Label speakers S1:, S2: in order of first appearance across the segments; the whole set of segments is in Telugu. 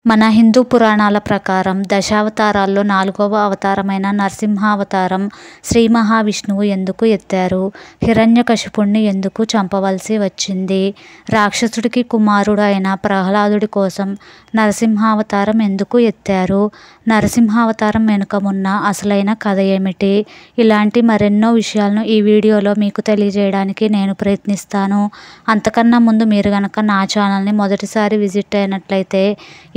S1: మన హిందూ పురాణాల ప్రకారం దశావతారాల్లో 4వ అవతారమైన నరసింహావతారం శ్రీ మహావిష్ణువు ఎందుకు ఎత్తారు? హిరణ్యకశిపుణ్ణి ఎందుకు చంపవలసి వచ్చింది? రాక్షసుడికి కుమారుడు అయిన ప్రహ్లాదుడి కోసం నరసింహావతారం ఎందుకు ఎత్తారు? నరసింహావతారం వెనుక ఉన్న అసలైన కథ ఏమిటి? ఇలాంటి మరెన్నో విషయాలను ఈ వీడియోలో మీకు తెలియజేయడానికి నేను ప్రయత్నిస్తాను. అంతకన్నా ముందు మీరు కనుక నా ఛానల్ని మొదటిసారి విజిట్ అయినట్లయితే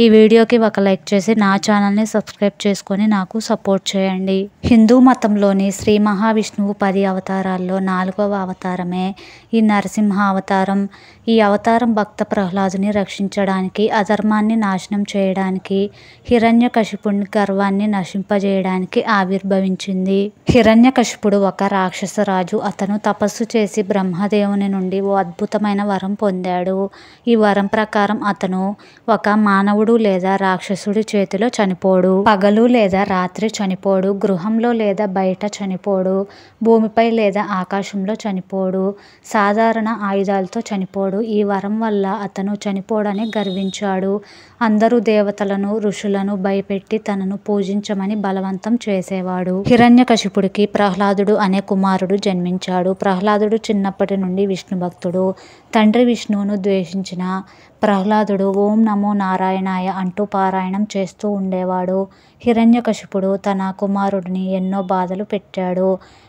S1: ఈ వీడియోకి ఒక లైక్ చేసి నా ఛానల్ని సబ్స్క్రైబ్ చేసుకొని నాకు సపోర్ట్ చేయండి. హిందూ మతంలోని శ్రీ మహావిష్ణువు 10 అవతారాల్లో 4వ అవతారమే ఈ నరసింహ అవతారం. ఈ అవతారం భక్త ప్రహ్లాదుని రక్షించడానికి, అధర్మాన్ని నాశనం చేయడానికి, హిరణ్యకశిపుని గర్వాన్ని నశింపజేయడానికి ఆవిర్భవించింది. హిరణ్యకశిపుడు ఒక రాక్షసరాజు. అతను తపస్సు చేసి బ్రహ్మదేవుని నుండి ఓ అద్భుతమైన వరం పొందాడు. ఈ వరం ప్రకారం అతను ఒక మానవుడు లేదా రాక్షసుడి చేతిలో చనిపోడు. పగలు లేదా రాత్రి చనిపోడు. గృహంలో లేదా బయట చనిపోడు. భూమిపై లేదా ఆకాశంలో చనిపోడు. సాధారణ ఆయుధాలతో చనిపోడు. ఈ వరం వల్ల అతను చనిపోడని గర్వించాడు. అందరూ దేవతలను, ఋషులను భయపెట్టి తనను పూజించమని బలవంతం చేసేవాడు. హిరణ్యకశిపుడికి ప్రహ్లాదుడు అనే కుమారుడు జన్మించాడు. ప్రహ్లాదుడు చిన్నప్పటి నుండి విష్ణు భక్తుడు. తండ్రి విష్ణువును ద్వేషించిన ప్రహ్లాదుడు ఓం నమో నారాయణాయ అంటూ పారాయణం చేస్తూ ఉండేవాడు. హిరణ్యకశిపుడు తన కుమారుడిని ఎన్నో బాధలు పెట్టాడు.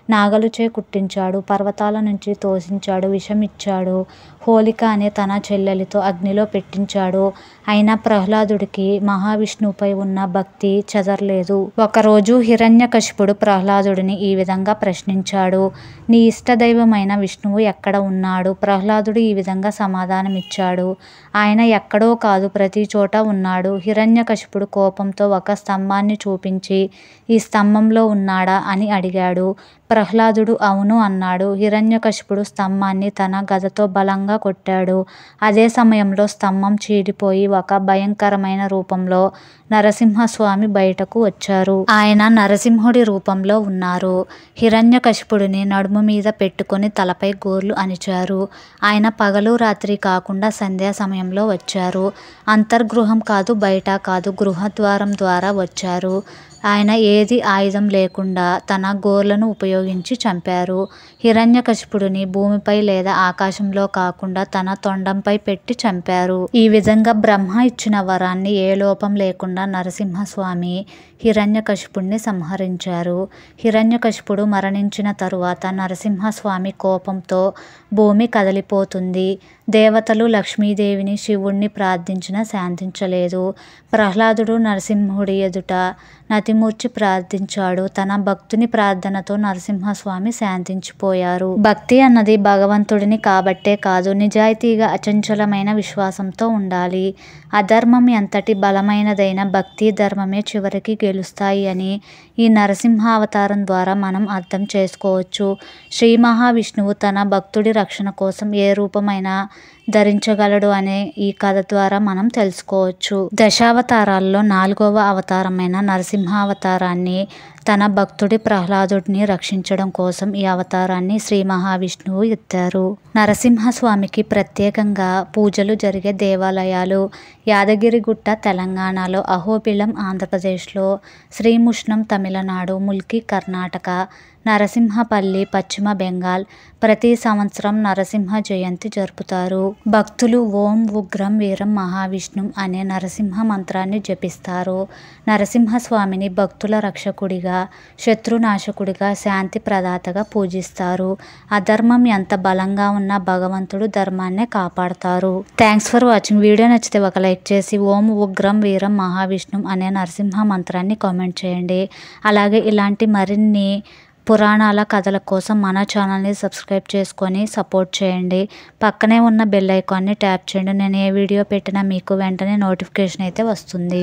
S1: నాగలుచే కుట్టించాడు. పర్వతాల నుంచి తోసించాడు. విషం ఇచ్చాడు. హోలిక అనే తన చెల్లెలితో అగ్నిలో పెట్టించాడు. అయినా ప్రహ్లాదుడికి మహావిష్ణువుపై ఉన్న భక్తి చెదరలేదు. ఒకరోజు హిరణ్యకశిపుడు ప్రహ్లాదుడిని ఈ విధంగా ప్రశ్నించాడు. నీ ఇష్టదైవమైన విష్ణువు ఎక్కడ ఉన్నాడు? ప్రహ్లాదుడు ఈ విధంగా సమాధానమిచ్చాడు. ఆయన ఎక్కడో కాదు, ప్రతి చోట ఉన్నాడు. హిరణ్యకశిపుడు కోపంతో ఒక స్తంభాన్ని చూపించి ఈ స్తంభంలో ఉన్నాడా అని అడిగాడు. ప్రహ్లాదుడు అవును అన్నాడు. హిరణ్యకశిపుడు స్తంభాన్ని తన గదతో బలంగా కొట్టాడు. అదే సమయంలో స్తంభం చీలిపోయి ఒక భయంకరమైన రూపంలో నరసింహస్వామి బయటకు వచ్చారు. ఆయన నరసింహుడి రూపంలో ఉన్నారు. హిరణ్యకశిపుడిని నడుము మీద పెట్టుకొని తలపై గోర్లు అణిచారు. ఆయన పగలు రాత్రి కాకుండా సంధ్యా సమయంలో వచ్చారు. అంతర్గృహం కాదు, బయట కాదు, గృహద్వారం ద్వారా వచ్చారు. ఆయన ఏది ఆయుధం లేకుండా తన గోర్లను ఉపయోగించి చంపారు. హిరణ్యకశిపుడిని భూమిపై లేదా ఆకాశంలో కాకుండా తన తొండంపై పెట్టి చంపారు. ఈ విధంగా బ్రహ్మ ఇచ్చిన వరాన్ని ఏ లోపం లేకుండా నరసింహస్వామి హిరణ్యకశిపుడిని సంహరించారు. హిరణ్యకశిపుడు మరణించిన తరువాత నరసింహస్వామి కోపంతో భూమి కదిలిపోతుంది. దేవతలు లక్ష్మీదేవిని, శివుణ్ణి ప్రార్థించినా శాంతించలేదు. ప్రహ్లాదుడు నరసింహుడి ఎదుట నతిమూర్చి ప్రార్థించాడు. తన భక్తుని ప్రార్థనతో నరసింహస్వామి శాంతించిపోయారు. భక్తి అన్నది భగవంతుడిని కాబట్టే కాదు, నిజాయితీగా అచంచలమైన విశ్వాసంతో ఉండాలి. అధర్మం ఎంతటి బలమైనదైన భక్తి, ధర్మమే చివరికి గెలుస్తాయి అని ఈ నరసింహావతారం ద్వారా మనం అర్థం చేసుకోవచ్చు. శ్రీ మహావిష్ణువు తన భక్తుడి రక్షణ కోసం ఏ రూపమైనా ధరించగలడు అనే ఈ కథ ద్వారా మనం తెలుసుకోవచ్చు. దశావతారాల్లో 4వ అవతారమైన నరసింహావతారాన్ని తన భక్తుడి ప్రహ్లాదుడిని రక్షించడం కోసం ఈ అవతారాన్ని శ్రీ మహావిష్ణువు ఎత్తారు. నరసింహస్వామికి ప్రత్యేకంగా పూజలు జరిగే దేవాలయాలు యాదగిరిగుట్ట తెలంగాణలో, అహోబిళం ఆంధ్రప్రదేశ్లో, శ్రీముష్ణం తమిళనాడు, ముల్కీ కర్ణాటక, నరసింహపల్లి పశ్చిమ బెంగాల్. ప్రతి సంవత్సరం నరసింహ జయంతి జరుపుతారు. భక్తులు ఓం ఉగ్రం వీరం మహావిష్ణుం అనే నరసింహ మంత్రాన్ని జపిస్తారు. నరసింహస్వామిని భక్తుల రక్షకుడిగా, శత్రునాశకుడిగా, శాంతి ప్రదాతగా పూజిస్తారు. అధర్మం ఎంత బలంగా ఉన్నా భగవంతుడు ధర్మాన్నే కాపాడతారు. Thanks for watching. వీడియో నచ్చితే ఒక లైక్ చేసి ఓం ఉగ్రం వీరం మహావిష్ణుం అనే నరసింహ మంత్రాన్ని కామెంట్ చేయండి. అలాగే ఇలాంటి మరిన్ని పురాణాల కథల కోసం మన ఛానల్ని సబ్స్క్రైబ్ చేసుకొని సపోర్ట్ చేయండి. పక్కనే ఉన్న బెల్ ఐకాన్ని ట్యాప్ చేయండి. నేను ఏ వీడియో పెట్టినా మీకు వెంటనే నోటిఫికేషన్ అయితే వస్తుంది.